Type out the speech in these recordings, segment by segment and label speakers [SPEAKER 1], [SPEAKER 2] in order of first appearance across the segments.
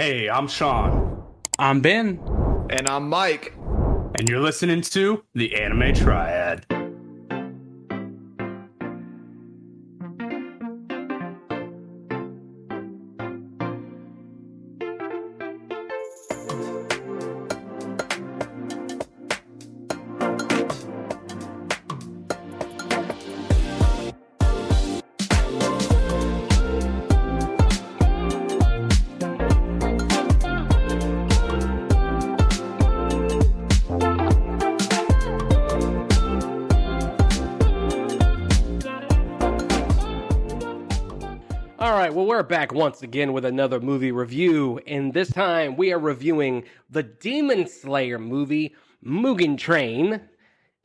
[SPEAKER 1] Hey, I'm Sean,
[SPEAKER 2] I'm Ben.
[SPEAKER 3] And I'm Mike.
[SPEAKER 1] and you're listening to the Anime Triad.
[SPEAKER 2] All right, well, we're back once again with another movie review, and this time we are reviewing the Demon Slayer movie, Mugen Train,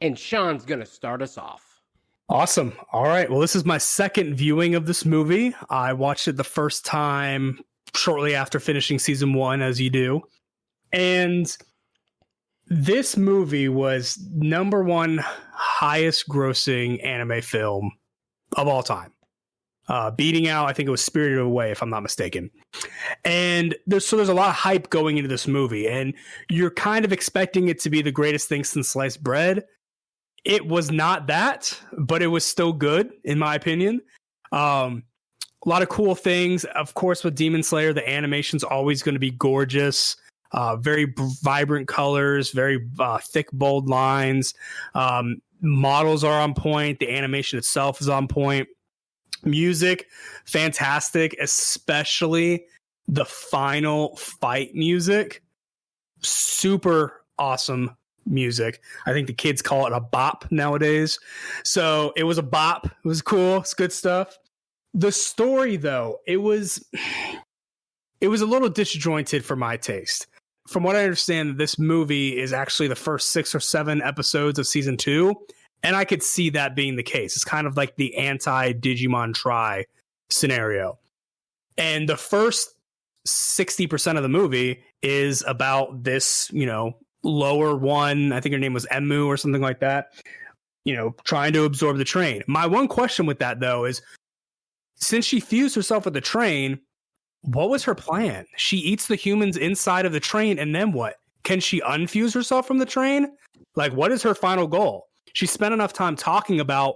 [SPEAKER 2] and Sean's gonna start us off.
[SPEAKER 1] Awesome. All right. Well, this is my second viewing of this movie. I watched it the first time shortly after finishing season one, as you do. And this movie was number one highest grossing anime film of all time. Beating out, I think it was Spirited Away, if I'm not mistaken. And there's a lot of hype going into this movie, and you're kind of expecting it to be the greatest thing since sliced bread. It was not that, but it was still good, in my opinion. A lot of cool things. Of course, with Demon Slayer, the animation's always going to be gorgeous. Very vibrant colors, very thick, bold lines. Models are on point. The animation itself is on point. Music, fantastic, especially the final fight music. Super awesome music. I think the kids call it a bop nowadays. So it was a bop. It was cool. It's good stuff. The story, though, it was a little disjointed for my taste. From what I understand, this movie is actually the first 6 or 7 episodes of season 2. And I could see that being the case. It's kind of like the anti-Digimon Try scenario. And the first 60% of the movie is about this, lower one. I think her name was Emu or something like that. Trying to absorb the train. My one question with that, though, is since she fused herself with the train, what was her plan? She eats the humans inside of the train, and then what? Can she unfuse herself from the train? Like, what is her final goal? She spent enough time talking about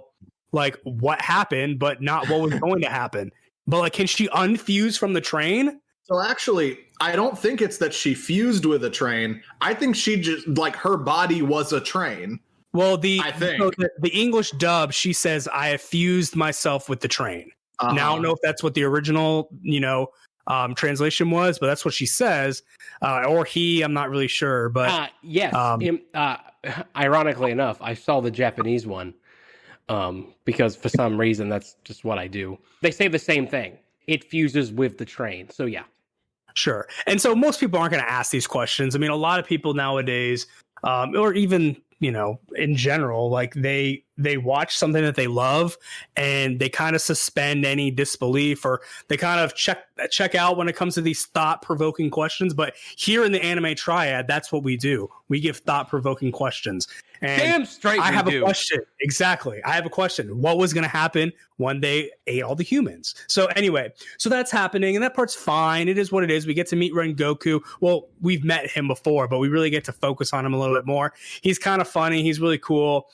[SPEAKER 1] what happened, but not what was going to happen. But can she unfuse from the train?
[SPEAKER 3] So actually, I don't think it's that she fused with a train. I think she just her body was a train.
[SPEAKER 1] Well,
[SPEAKER 3] I think
[SPEAKER 1] the English dub, she says, "I have fused myself with the train." Now I don't know if that's what the original, translation was, but that's what she says, or he. I'm not really sure, but
[SPEAKER 2] yes. Ironically enough, I saw the Japanese one because for some reason that's just what I do. They say the same thing. It fuses with the train. So yeah.
[SPEAKER 1] Sure. And so most people aren't going to ask these questions. I mean, a lot of people nowadays, or even, in general, they watch something that they love and they kind of suspend any disbelief, or they kind of check out when it comes to these thought-provoking questions. But here in the Anime Triad, that's what we do. We give thought-provoking questions. And
[SPEAKER 2] damn straight
[SPEAKER 1] I have
[SPEAKER 2] we do.
[SPEAKER 1] A question. Exactly. I have a question. What was going to happen when they ate all the humans? So anyway, that's happening, and that part's fine. It is what it is. We get to meet Rengoku. Well, we've met him before, but we really get to focus on him a little bit more. He's kind of funny. He's really cool.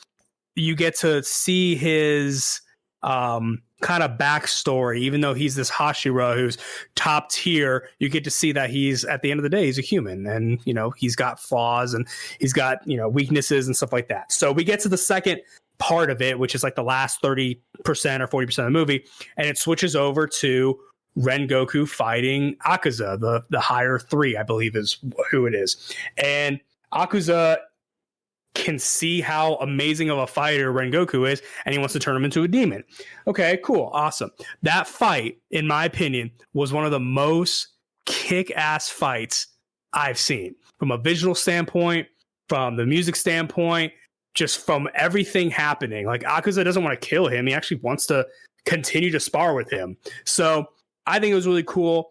[SPEAKER 1] You get to see his kind of backstory. Even though he's this Hashira who's top tier, you get to see that he's, at the end of the day, he's a human, and he's got flaws and he's got weaknesses and stuff like that. So we get to the second part of it, which is the last 30% or 40% of the movie, and it switches over to Rengoku fighting Akuza, the higher 3, I believe is who it is. And Akuza can see how amazing of a fighter Rengoku is, and he wants to turn him into a demon. Okay, cool, awesome. That fight, in my opinion, was one of the most kick-ass fights I've seen. From a visual standpoint, from the music standpoint, just from everything happening. Akuza doesn't want to kill him. He actually wants to continue to spar with him. So I think it was really cool.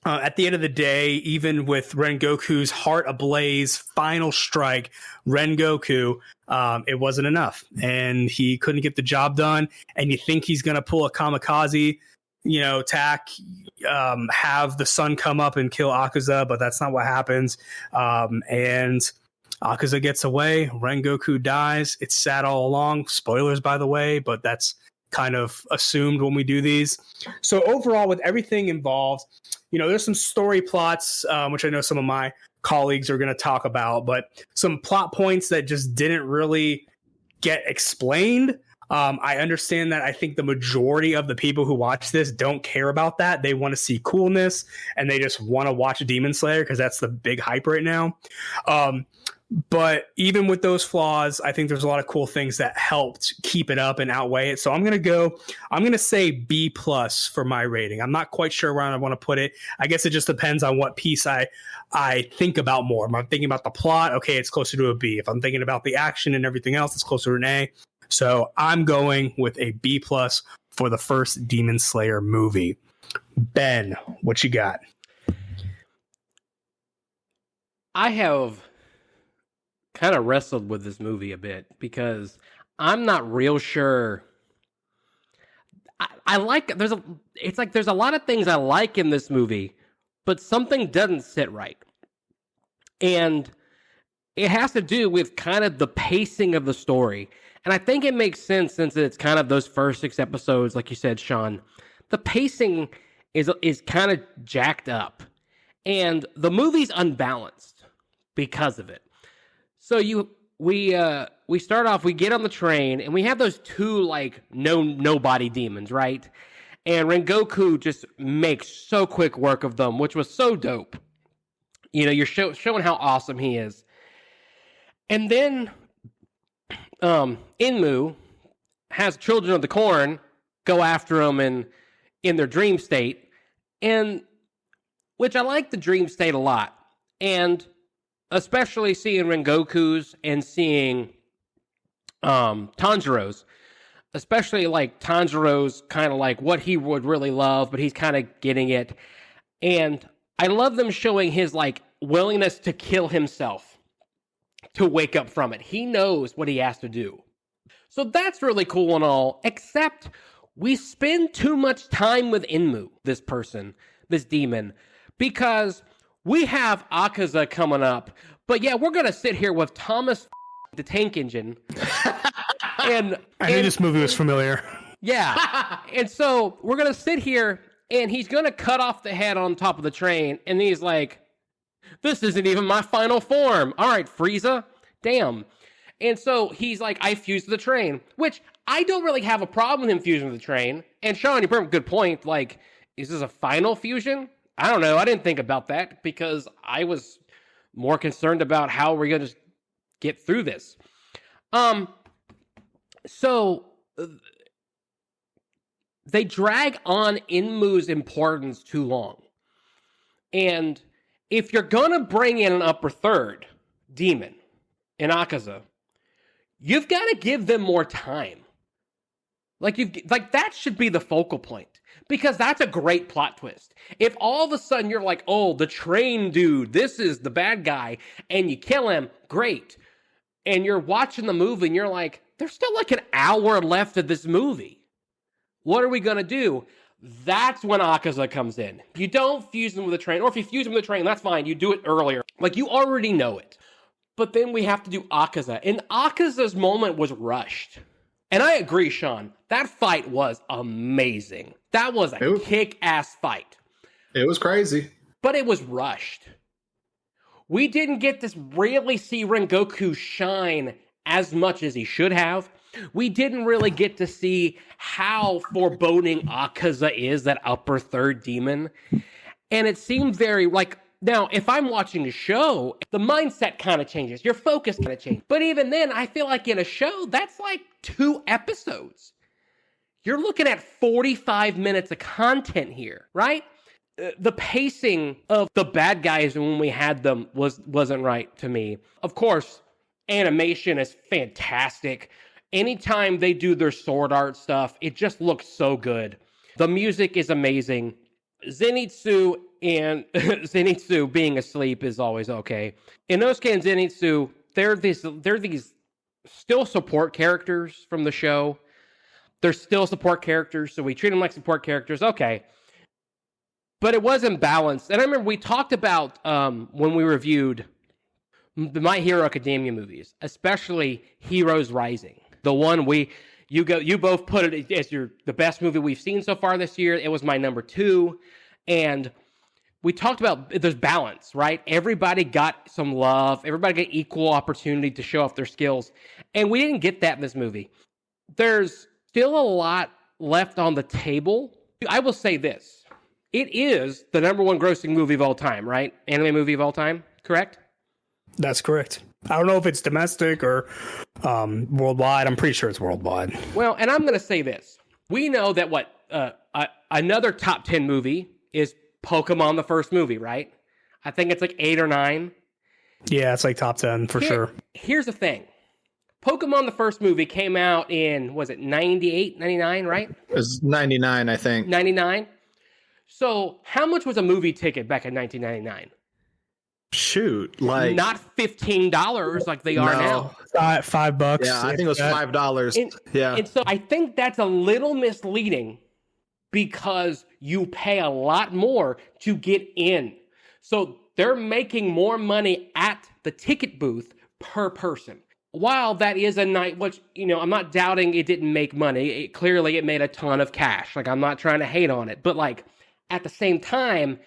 [SPEAKER 1] At the end of the day, even with Rengoku's heart ablaze final strike, Rengoku, it wasn't enough. And he couldn't get the job done. And you think he's going to pull a kamikaze, attack, have the sun come up and kill Akaza, but that's not what happens. And Akaza gets away. Rengoku dies. It's sad all along. Spoilers, by the way, but that's kind of assumed when we do these. So overall, with everything involved, there's some story plots, which I know some of my colleagues are going to talk about, but some plot points that just didn't really get explained. I understand that. I think the majority of the people who watch this don't care about that. They want to see coolness and they just want to watch Demon Slayer because that's the big hype right now. But even with those flaws, I think there's a lot of cool things that helped keep it up and outweigh it. So I'm going to say B+ for my rating. I'm not quite sure where I want to put it. I guess it just depends on what piece I think about more. If I'm thinking about the plot, okay, it's closer to a B. If I'm thinking about the action and everything else, it's closer to an A. So I'm going with a B+ for the first Demon Slayer movie. Ben, what you got?
[SPEAKER 2] I have kind of wrestled with this movie a bit because I'm not real sure. There's a lot of things I like in this movie, but something doesn't sit right. And it has to do with kind of the pacing of the story. And I think it makes sense since it's kind of those first 6 episodes, like you said, Sean. The pacing is kind of jacked up. And the movie's unbalanced because of it. So we start off, we get on the train, and we have those 2 nobody demons, right? And Rengoku just makes so quick work of them, which was so dope. You're showing how awesome he is. And then Inmu has Children of the Corn go after him in their dream state, and which I like the dream state a lot. And especially seeing Rengoku's and seeing Tanjiro's, especially Tanjiro's kind of what he would really love, but he's kind of getting it. And I love them showing his willingness to kill himself to wake up from it. He knows what he has to do. So that's really cool and all, except we spend too much time with Inmu, this demon, because we have Akaza coming up, but yeah, we're going to sit here with Thomas the Tank Engine. I
[SPEAKER 1] knew this movie was familiar.
[SPEAKER 2] Yeah. And so we're going to sit here, and he's going to cut off the head on top of the train, and he's like, this isn't even my final form. All right, Frieza. Damn. And so he's like, I fused the train, which I don't really have a problem with him fusing the train. And Sean, you bring up a good point. Is this a final fusion? I don't know. I didn't think about that because I was more concerned about how we're going to get through this. So they drag on Inmu's importance too long. And if you're going to bring in an upper third demon in Akaza, you've got to give them more time. That should be the focal point. Because that's a great plot twist. If all of a sudden you're like, oh, the train dude, this is the bad guy, and you kill him, great. And you're watching the movie and you're like, there's still an hour left of this movie. What are we going to do? That's when Akaza comes in. You don't fuse them with a train, or if you fuse them with a train, that's fine. You do it earlier. You already know it. But then we have to do Akaza. And Akaza's moment was rushed. And I agree, Sean. That fight was amazing. That was a kick-ass fight.
[SPEAKER 3] It was crazy.
[SPEAKER 2] But it was rushed. We didn't get to really see Rengoku shine as much as he should have. We didn't really get to see how foreboding Akaza is, that upper third demon. And it seemed very now, if I'm watching a show, the mindset kind of changes. Your focus kind of changes. But even then, I feel like in a show, that's 2 episodes. You're looking at 45 minutes of content here, right? The pacing of the bad guys when we had them wasn't right to me. Of course, animation is fantastic. Anytime they do their sword art stuff, it just looks so good. The music is amazing. Zenitsu being asleep is always okay. Inosuke and Zenitsu, they're these still support characters from the show, They're still support characters, so we treat them like support characters. Okay. But it wasn't balanced. And I remember we talked about when we reviewed the My Hero Academia movies, especially Heroes Rising. The one you both put it as the best movie we've seen so far this year. It was my number 2. And we talked about there's balance, right? Everybody got some love. Everybody got equal opportunity to show off their skills. And we didn't get that in this movie. There's still a lot left on the table. I will say this. It is the number 1 grossing movie of all time, right? Anime movie of all time, correct?
[SPEAKER 1] That's correct. I don't know if it's domestic or worldwide. I'm pretty sure it's worldwide.
[SPEAKER 2] Well, and I'm going to say this. We know that another top 10 movie is Pokemon, the first movie, right? I think it's like 8 or 9.
[SPEAKER 1] Yeah, it's like top 10 for sure.
[SPEAKER 2] Here's the thing. Pokemon, the first movie, came out in, was it 98, 99, right?
[SPEAKER 3] It was 99, I think.
[SPEAKER 2] 99? So how much was a movie ticket back in 1999?
[SPEAKER 3] Shoot, like
[SPEAKER 2] not $15 like they are now.
[SPEAKER 1] $5.
[SPEAKER 3] Yeah, I think it was $5.
[SPEAKER 2] And so I think that's a little misleading because you pay a lot more to get in. So they're making more money at the ticket booth per person. While that is a night, which, I'm not doubting it didn't make money. Clearly it made a ton of cash. Like, I'm not trying to hate on it. But, like, at the same time,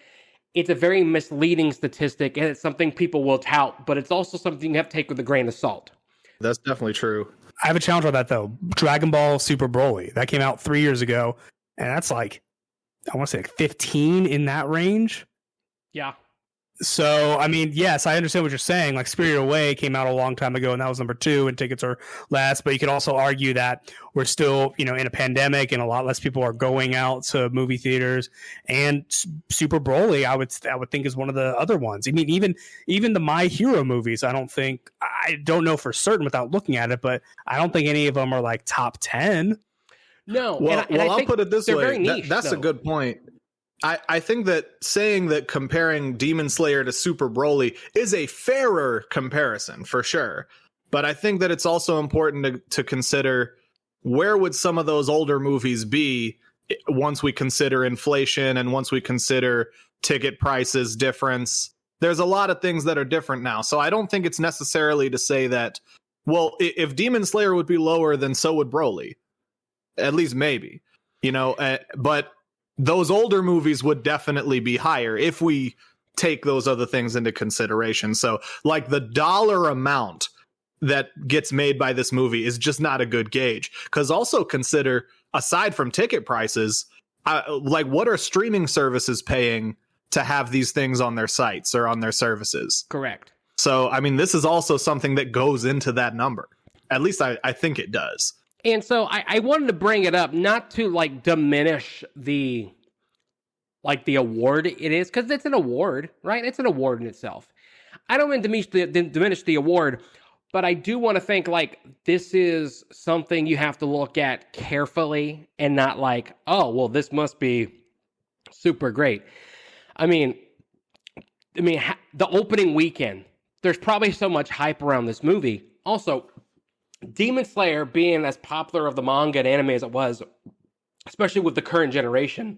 [SPEAKER 2] it's a very misleading statistic, and it's something people will tout, but it's also something you have to take with a grain of salt.
[SPEAKER 3] That's definitely true.
[SPEAKER 1] I have a challenge on that, though. Dragon Ball Super Broly. That came out 3 years ago, and that's like, I want to say like 15 in that range.
[SPEAKER 2] Yeah.
[SPEAKER 1] So, I mean, yes, I understand what you're saying. Like, Spirited Away came out a long time ago, and that was number 2, and tickets are less. But you could also argue that we're still, in a pandemic, and a lot less people are going out to movie theaters. And Super Broly, I would think, is one of the other ones. I mean, even the My Hero movies, I don't know for certain without looking at it, but I don't think any of them are like top 10.
[SPEAKER 2] No.
[SPEAKER 3] Well, I'll put it this way.
[SPEAKER 2] Niche,
[SPEAKER 3] that's a good point. I think that saying that comparing Demon Slayer to Super Broly is a fairer comparison for sure. But I think that it's also important to consider where would some of those older movies be once we consider inflation and once we consider ticket prices difference. There's a lot of things that are different now. So I don't think it's necessarily to say that, well, if Demon Slayer would be lower, then so would Broly. At least maybe, but those older movies would definitely be higher if we take those other things into consideration. So, like, the dollar amount that gets made by this movie is just not a good gauge. Because also consider, aside from ticket prices, like, what are streaming services paying to have these things on their sites or on their services?
[SPEAKER 2] Correct.
[SPEAKER 3] So, I mean, this is also something that goes into that number. At least I think it does.
[SPEAKER 2] And so I wanted to bring it up, not to like diminish the award it is, because it's an award, right? It's an award in itself. I don't want to diminish the award, but I do want to think like this is something you have to look at carefully and not like, oh, well, this must be super great. I mean, the opening weekend, there's probably so much hype around this movie. Also, Demon Slayer being as popular of the manga and anime as it was, especially with the current generation,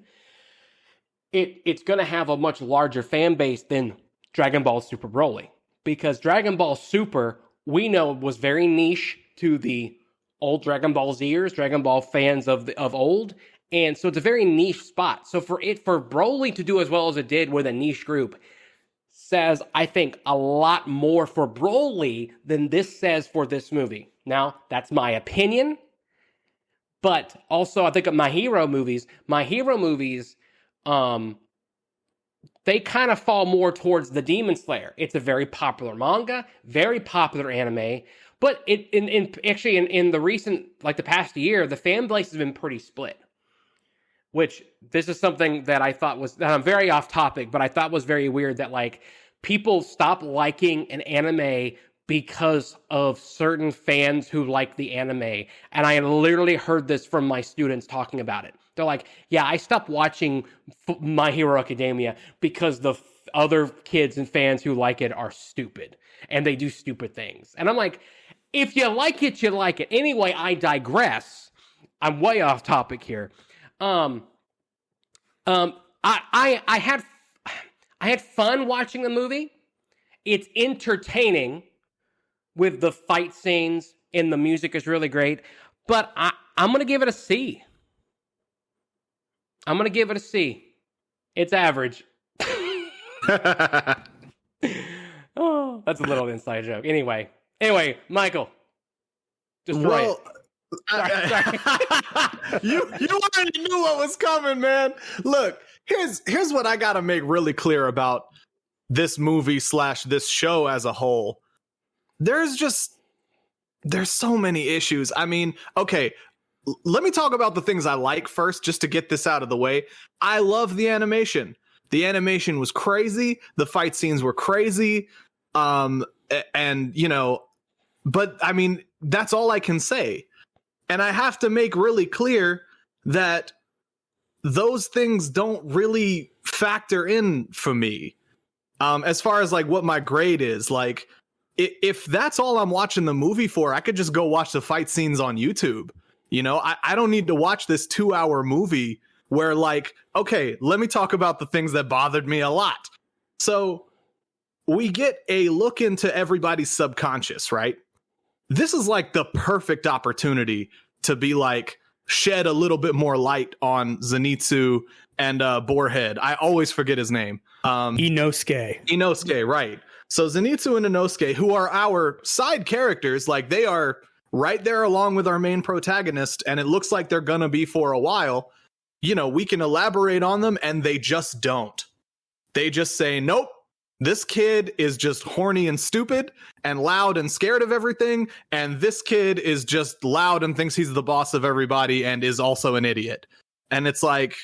[SPEAKER 2] it's going to have a much larger fan base than Dragon Ball Super Broly. Because Dragon Ball Super, we know, was very niche to the old Dragon Ball Zers, Dragon Ball fans of old. And so it's a very niche spot. So for Broly to do as well as it did with a niche group says, I think, a lot more for Broly than this says for this movie. Now, that's my opinion. But also, I think of My Hero movies, they kind of fall more towards the Demon Slayer. It's a very popular manga, very popular anime, but in the recent, like the past year, the fan base has been pretty split. Which, this is something that I thought was, I'm very off topic, but I thought was very weird that like people stop liking an anime because of certain fans who like the anime. And I literally heard this from my students talking about it. They're like, yeah, I stopped watching My Hero Academia because the other kids and fans who like it are stupid. And they do stupid things. And I'm like, if you like it, you like it. Anyway, I digress. I'm way off topic here. I had fun watching the movie. It's entertaining with the fight scenes and the music is really great. But I'm going to give it a C. I'm going to give it a C. It's average. Oh, that's a little inside joke. Anyway, Michael. Destroy it. Sorry.
[SPEAKER 3] you already knew what was coming, man. Look, here's what I gotta make really clear about this movie / this show as a whole. There's so many issues. I mean, okay, let me talk about the things I like first, just to get this out of the way. I love the animation. The animation was crazy. The fight scenes were crazy. And but I mean, that's all I can say. And I have to make really clear that those things don't really factor in for me. As far as like what my grade is, like if that's all I'm watching the movie for, I could just go watch the fight scenes on YouTube. You know, I don't need to watch this 2-hour movie where like, okay, let me talk about the things that bothered me a lot. So we get a look into everybody's subconscious, right? This is like the perfect opportunity to be like, shed a little bit more light on Zenitsu and Boarhead. I always forget his name. Inosuke, right. So Zenitsu and Inosuke, who are our side characters, like they are right there along with our main protagonist, and it looks like they're gonna be for a while. You know, we can elaborate on them, and they just don't. They just say, nope, this kid is just horny and stupid and loud and scared of everything. And this kid is just loud and thinks he's the boss of everybody and is also an idiot. And it's like,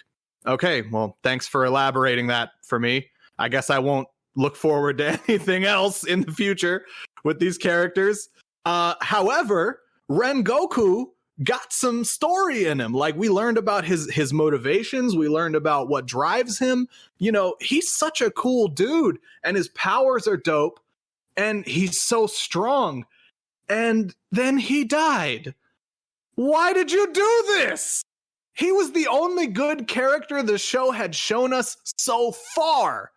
[SPEAKER 3] okay, well, thanks for elaborating that for me. I guess I won't look forward to anything else in the future with these characters. However, Rengoku got some story in him. Like, we learned about his motivations. We learned about what drives him. You know, he's such a cool dude, and his powers are dope, and he's so strong. And then he died. Why did you do this? He was the only good character the show had shown us so far.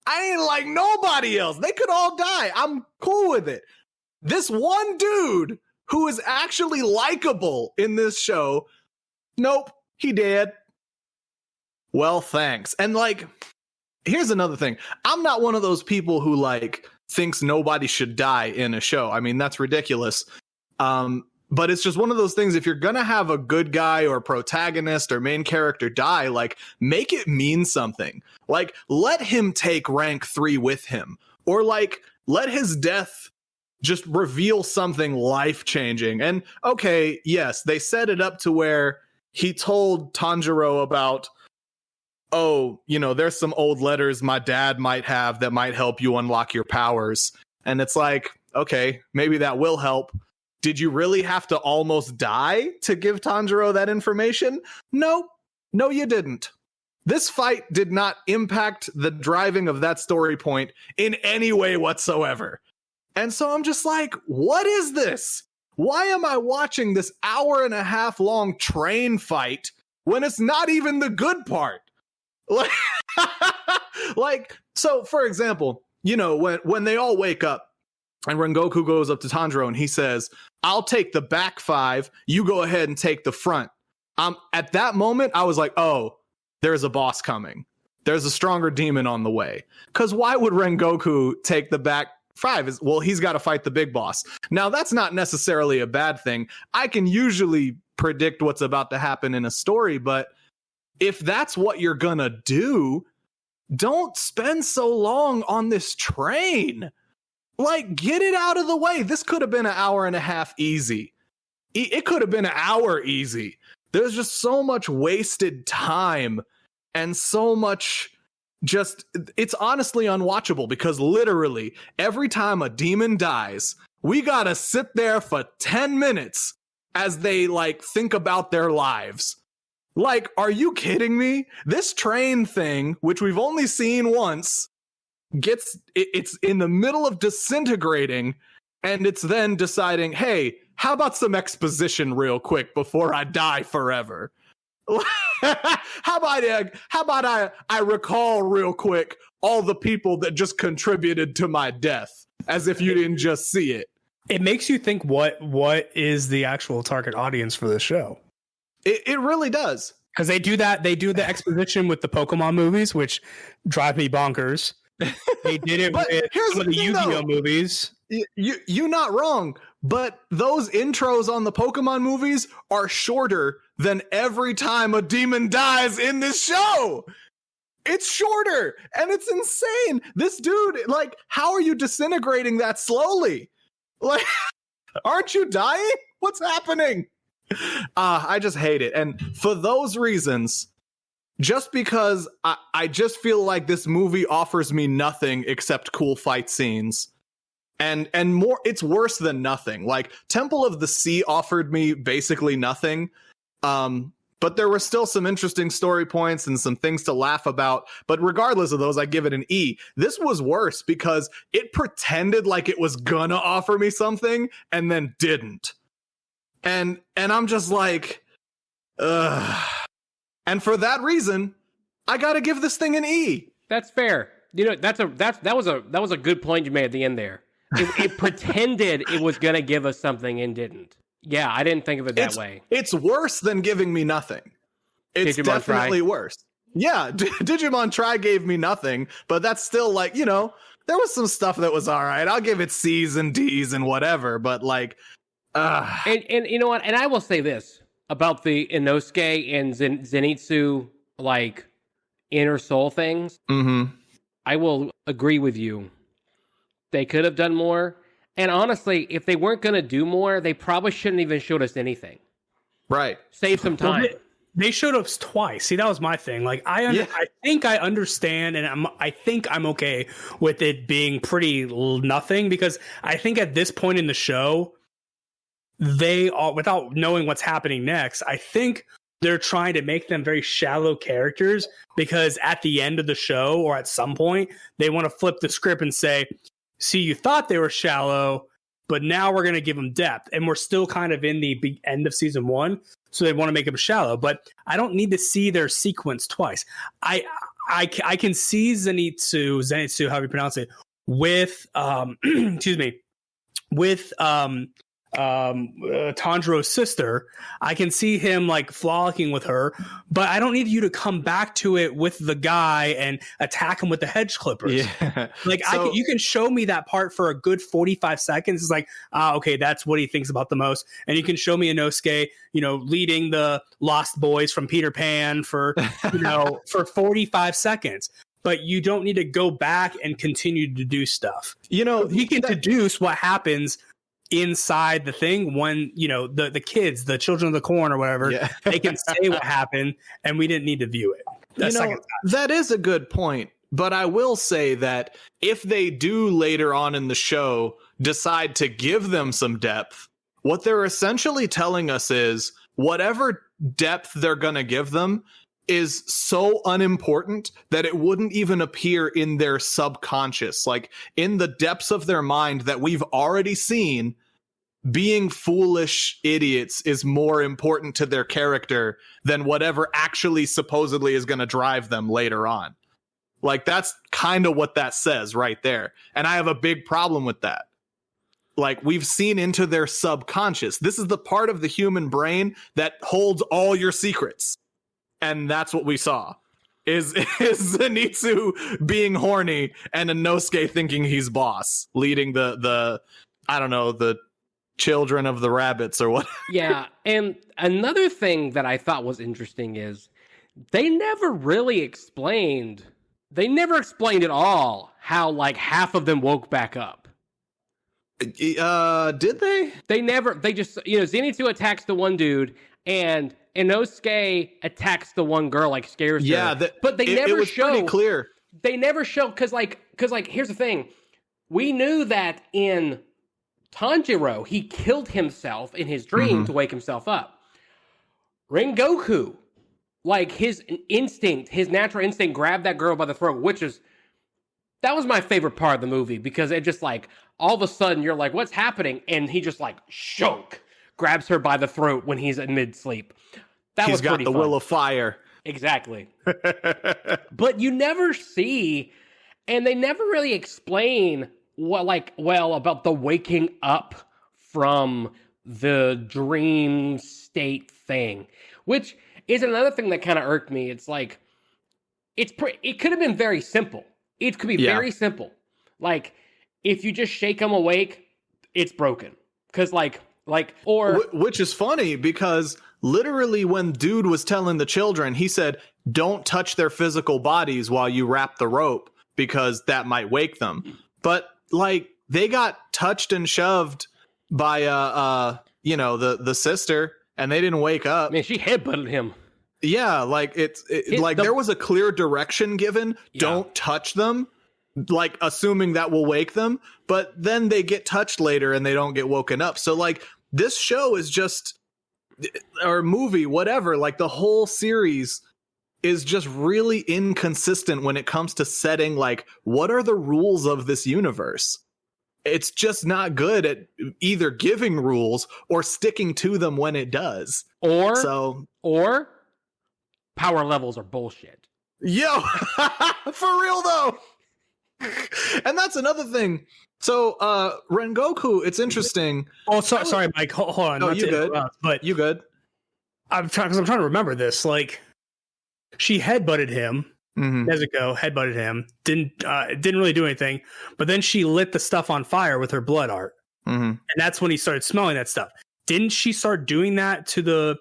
[SPEAKER 3] I ain't like nobody else. They could all die. I'm cool with it. This one dude who is actually likable in this show, nope, he dead. Well, thanks. And like, here's another thing. I'm not one of those people who like thinks nobody should die in a show. I mean, that's ridiculous. But it's just one of those things. If you're going to have a good guy or protagonist or main character die, like, make it mean something. Like, let him take rank 3 with him, or like, let his death just reveal something life-changing. And okay, yes, they set it up to where he told Tanjiro about, oh, you know, there's some old letters my dad might have that might help you unlock your powers. And it's like, okay, maybe that will help. Did you really have to almost die to give Tanjiro that information? No, you didn't. This fight did not impact the driving of that story point in any way whatsoever. And so I'm just like, what is this? Why am I watching this 1.5 hour long train fight when it's not even the good part? Like, so for example, you know, when they all wake up and Rengoku goes up to Tanjiro and he says, I'll take the back 5, you go ahead and take the front. At that moment, I was like, oh, there's a boss coming. There's a stronger demon on the way. Because why would Rengoku take the back 5? Well, he's got to fight the big boss. Now, that's not necessarily a bad thing. I can usually predict what's about to happen in a story, but if that's what you're gonna do, don't spend so long on this train. Like, get it out of the way. This could have been 1.5 hours easy. It could have been 1 hour easy. There's just so much wasted time and so much just, it's honestly unwatchable, because literally every time a demon dies, we gotta sit there for 10 minutes as they like think about their lives. Like, are you kidding me? This train thing, which we've only seen once, it's in the middle of disintegrating, and it's then deciding, hey, how about some exposition real quick before I die forever? How about I recall real quick all the people that just contributed to my death, as if you didn't just see it.
[SPEAKER 1] It makes you think what is the actual target audience for this show?
[SPEAKER 3] It really does.
[SPEAKER 1] Because they do the exposition with the Pokemon movies, which drive me bonkers. They did it with some of the Yu-Gi-Oh movies.
[SPEAKER 3] You're not wrong, but those intros on the Pokemon movies are shorter than every time a demon dies in this show. It's shorter, and it's insane. This dude, like, how are you disintegrating that slowly? Like, aren't you dying? What's happening? I just hate it. And for those reasons, just because I just feel like this movie offers me nothing except cool fight scenes. And more, it's worse than nothing. Like, Temple of the Sea offered me basically nothing. But there were still some interesting story points and some things to laugh about. But regardless of those, I give it an E. This was worse because it pretended like it was gonna offer me something and then didn't. And I'm just like, ugh. And for that reason, I gotta give this thing an E.
[SPEAKER 2] That's fair. You know, that was a good point you made at the end there. It pretended it was gonna give us something and didn't. Yeah, I didn't think of it that way.
[SPEAKER 3] It's worse than giving me nothing. It's
[SPEAKER 2] Digimon
[SPEAKER 3] definitely
[SPEAKER 2] Tri.
[SPEAKER 3] worse. Yeah, Digimon Tri gave me nothing, but that's still like, you know, there was some stuff that was all right. I'll give it C's and D's and whatever, but like,
[SPEAKER 2] And you know what? And I will say this about the Inosuke and Zenitsu, like, inner soul things.
[SPEAKER 3] Mm-hmm.
[SPEAKER 2] I will agree with you. They could have done more. And honestly, if they weren't going to do more, they probably shouldn't even showed us anything.
[SPEAKER 3] Right.
[SPEAKER 2] Save some time.
[SPEAKER 1] Well, they showed us twice. See, that was my thing. Like, I think I understand, and I think I'm okay with it being pretty nothing, because I think at this point in the show, they are, without knowing what's happening next, I think they're trying to make them very shallow characters, because at the end of the show or at some point, they want to flip the script and say, see, you thought they were shallow, but now we're going to give them depth. And we're still kind of in the end of season 1, so they want to make them shallow. But I don't need to see their sequence twice. I can see Zenitsu, however you pronounce it, with, excuse me, with Tanjiro's sister. I can see him like frolicking with her, but I don't need you to come back to it with the guy and attack him with the hedge clippers.
[SPEAKER 3] Yeah.
[SPEAKER 1] Like, you can show me that part for a good 45 seconds. It's like, okay, that's what he thinks about the most. And you can show me Inosuke, you know, leading the Lost Boys from Peter Pan for, you know, for 45 seconds. But you don't need to go back and continue to do stuff.
[SPEAKER 3] You know,
[SPEAKER 1] he can deduce what happens inside the thing when, you know, the kids, the children of the corn or whatever, they can say what happened, and we didn't need to view it.
[SPEAKER 3] That is a good point. But I will say that if they do later on in the show decide to give them some depth, what they're essentially telling us is whatever depth they're going to give them is so unimportant that it wouldn't even appear in their subconscious, like in the depths of their mind that we've already seen. Being foolish idiots is more important to their character than whatever actually supposedly is going to drive them later on. Like, that's kind of what that says right there. And I have a big problem with that. Like, we've seen into their subconscious. This is the part of the human brain that holds all your secrets. And that's what we saw. Is Zenitsu being horny and Inosuke thinking he's boss, leading the I don't know, the children of the rabbits or what.
[SPEAKER 2] Yeah, and another thing that I thought was interesting is they never explained at all how, like, half of them woke back up.
[SPEAKER 3] Did they?
[SPEAKER 2] They just, you know, Zenitsu attacks the one dude, and Inosuke attacks the one girl, like, scares her. But they never
[SPEAKER 3] was
[SPEAKER 2] show.
[SPEAKER 3] Pretty clear.
[SPEAKER 2] They never show, because here's the thing. We knew that in Tanjiro, he killed himself in his dream to wake himself up. Rengoku, like, his natural instinct, grabbed that girl by the throat, that was my favorite part of the movie, because it just, like, all of a sudden you're like, what's happening? And he just, like, shook. grabs her by the throat when he's in mid-sleep.
[SPEAKER 3] He's got the will of fire.
[SPEAKER 2] Exactly. But you never see, and they never really explain about the waking up from the dream state thing, which is another thing that kind of irked me. It's like, it could have been very simple. It could be very simple. Like, if you just shake them awake, it's broken. Because which is funny because literally when dude was telling the children, he said, don't touch their physical bodies while you wrap the rope because that might wake them. But like, they got touched and shoved by the sister, and they didn't wake up. Man, she headbutted him.
[SPEAKER 3] Yeah, like there was a clear direction given. Yeah. Don't touch them, like assuming that will wake them. But then they get touched later and they don't get woken up. So like this show is just, or movie, whatever. Like the whole series is just really inconsistent when it comes to setting. Like, what are the rules of this universe? It's just not good at either giving rules or sticking to them when it does.
[SPEAKER 2] Or power levels are bullshit.
[SPEAKER 3] Yo, for real though. And that's another thing. So Rengoku, it's interesting.
[SPEAKER 1] Oh, sorry, Mike. Hold on.
[SPEAKER 3] No, you good?
[SPEAKER 1] But
[SPEAKER 3] you good?
[SPEAKER 1] I'm trying to remember this. Like, she headbutted him. Nezuko headbutted him. Didn't really do anything. But then she lit the stuff on fire with her blood art, and that's when he started smelling that stuff. Didn't she start doing that to the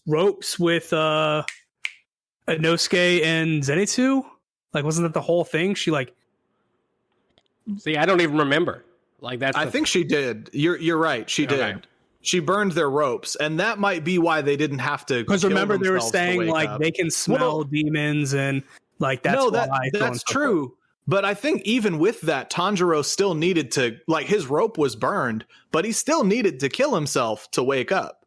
[SPEAKER 1] ropes with Inosuke and Zenitsu? Like, wasn't that the whole thing? She like.
[SPEAKER 2] See, I don't even remember. Like that's.
[SPEAKER 3] I think she did. You're right. She did. She burned their ropes, and that might be why they didn't have to.
[SPEAKER 1] Because remember, they were saying like they can smell demons, and like that's why.
[SPEAKER 3] That's true. But I think even with that, Tanjiro still needed to, like, his rope was burned, but he still needed to kill himself to wake up.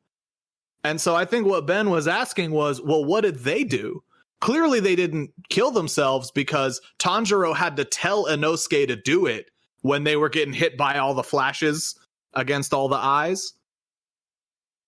[SPEAKER 3] And so I think what Ben was asking was, well, what did they do? Clearly, they didn't kill themselves because Tanjiro had to tell Inosuke to do it when they were getting hit by all the flashes against all the eyes.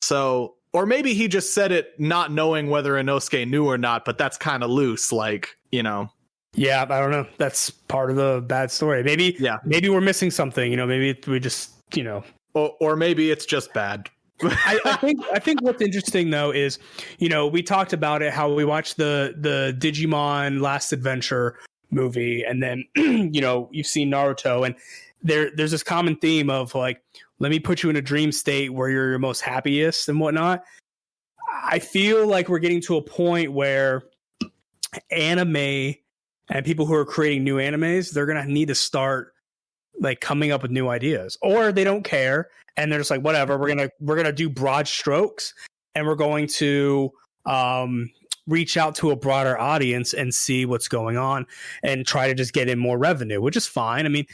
[SPEAKER 3] So, or maybe he just said it not knowing whether Inosuke knew or not, but that's kind of loose, like, you know.
[SPEAKER 1] Yeah, I don't know. That's part of the bad story. Maybe we're missing something, you know, maybe we just, you know.
[SPEAKER 3] Or maybe it's just bad.
[SPEAKER 1] I think what's interesting though is, you know, we talked about it, how we watched the Digimon Last Adventure movie, and then you know, you've seen Naruto, and there's this common theme of like, let me put you in a dream state where you're your most happiest and whatnot. I feel like we're getting to a point where anime and people who are creating new animes, they're gonna need to start like coming up with new ideas, or they don't care and they're just like, whatever, we're gonna do broad strokes, and we're going to reach out to a broader audience and see what's going on and try to just get in more revenue, which is fine. I mean,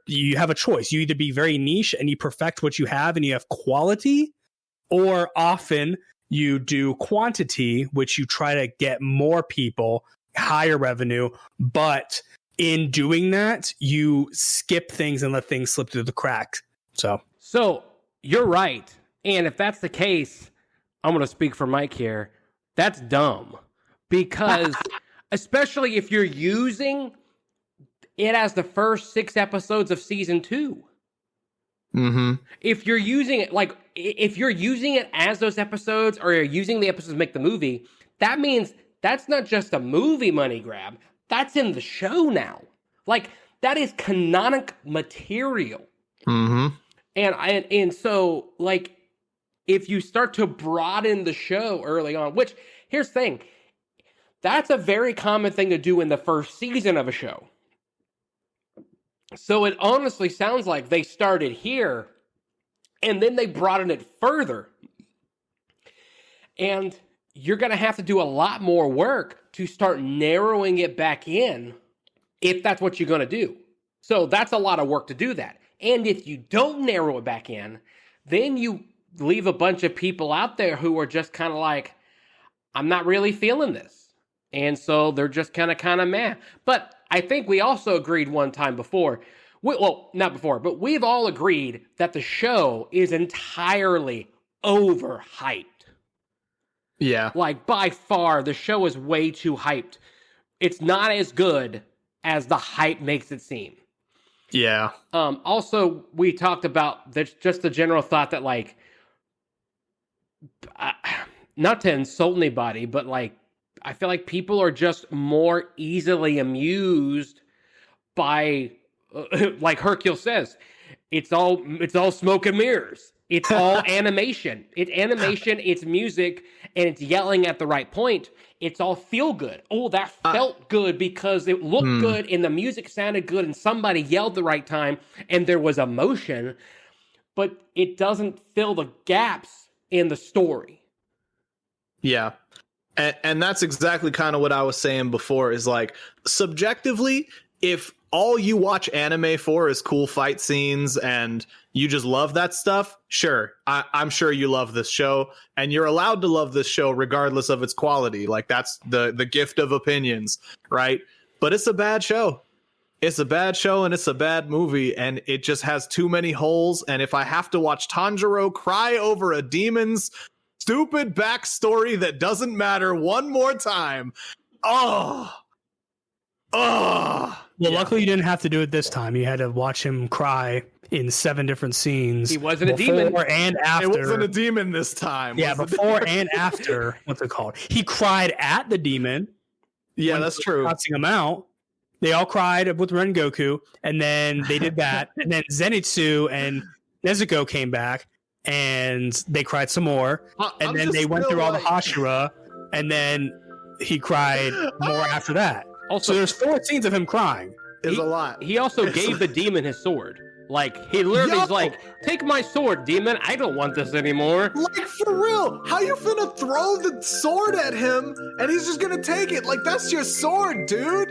[SPEAKER 1] you have a choice. You either be very niche and you perfect what you have and you have quality, or often you do quantity, which you try to get more people, higher revenue, but in doing that, you skip things and let things slip through the cracks. So you're right. And if that's the case, I'm going to speak for Mike here. That's dumb. Because especially if you're using it as the first 6 episodes of season 2.
[SPEAKER 3] Mm-hmm.
[SPEAKER 2] If you're using it as those episodes, or you're using the episodes to make the movie, that means that's not just a movie money grab. That's in the show now. Like, that is canonic material.
[SPEAKER 3] Mm-hmm.
[SPEAKER 2] And so, like, if you start to broaden the show early on, which, here's the thing, that's a very common thing to do in the first season of a show. So it honestly sounds like they started here, and then they broadened it further. And you're going to have to do a lot more work to start narrowing it back in, if that's what you're going to do. So that's a lot of work to do that. And if you don't narrow it back in, then you leave a bunch of people out there who are just kind of like, I'm not really feeling this. And so they're just kind of meh. But I think we also agreed one time before, well, not before, but we've all agreed that the show is entirely overhyped.
[SPEAKER 3] Yeah.
[SPEAKER 2] Like, by far, the show is way too hyped. It's not as good as the hype makes it seem.
[SPEAKER 3] Yeah.
[SPEAKER 2] Also, we talked about just the general thought that, like, not to insult anybody, but, like, I feel like people are just more easily amused by, like Hercule says, it's all smoke and mirrors. It's all animation. It's animation, it's music, and it's yelling at the right point. It's all feel good. Oh, that felt good because it looked good and the music sounded good and somebody yelled the right time and there was emotion, but it doesn't fill the gaps in the story.
[SPEAKER 3] Yeah. And that's exactly kind of what I was saying before, is like, subjectively, if all you watch anime for is cool fight scenes and you just love that stuff, sure, I'm sure you love this show, and you're allowed to love this show regardless of its quality. Like, that's the gift of opinions, right? But it's a bad show. It's a bad show and it's a bad movie, and it just has too many holes. And if I have to watch Tanjiro cry over a demon's stupid backstory that doesn't matter one more time, well,
[SPEAKER 1] luckily you didn't have to do it this time. You had to watch him cry in 7 different scenes.
[SPEAKER 2] He wasn't a demon.
[SPEAKER 1] Before and after.
[SPEAKER 3] It wasn't a demon this time.
[SPEAKER 1] Yeah, before and after. What's it called? He cried at the demon.
[SPEAKER 3] Yeah, that's true.
[SPEAKER 1] Cussing him out. They all cried with Rengoku, and then they did that. And then Zenitsu and Nezuko came back, and they cried some more. And then they went through all the Hashira, and then he cried more after that.
[SPEAKER 2] Also,
[SPEAKER 1] so there's 4 scenes of him crying.
[SPEAKER 3] Is a lot.
[SPEAKER 2] He also gave the demon his sword. Like, he literally is like, take my sword, demon. I don't want this anymore.
[SPEAKER 3] Like, for real, how you finna throw the sword at him and he's just gonna take it? Like, that's your sword, dude.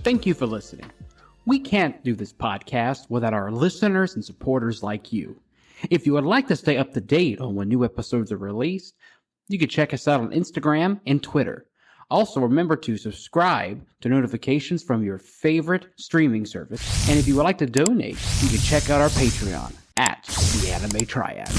[SPEAKER 4] Thank you for listening. We can't do this podcast without our listeners and supporters like you. If you would like to stay up to date on when new episodes are released, you can check us out on Instagram and Twitter. Also, remember to subscribe to notifications from your favorite streaming service. And if you would like to donate, you can check out our Patreon at The Anime Triad.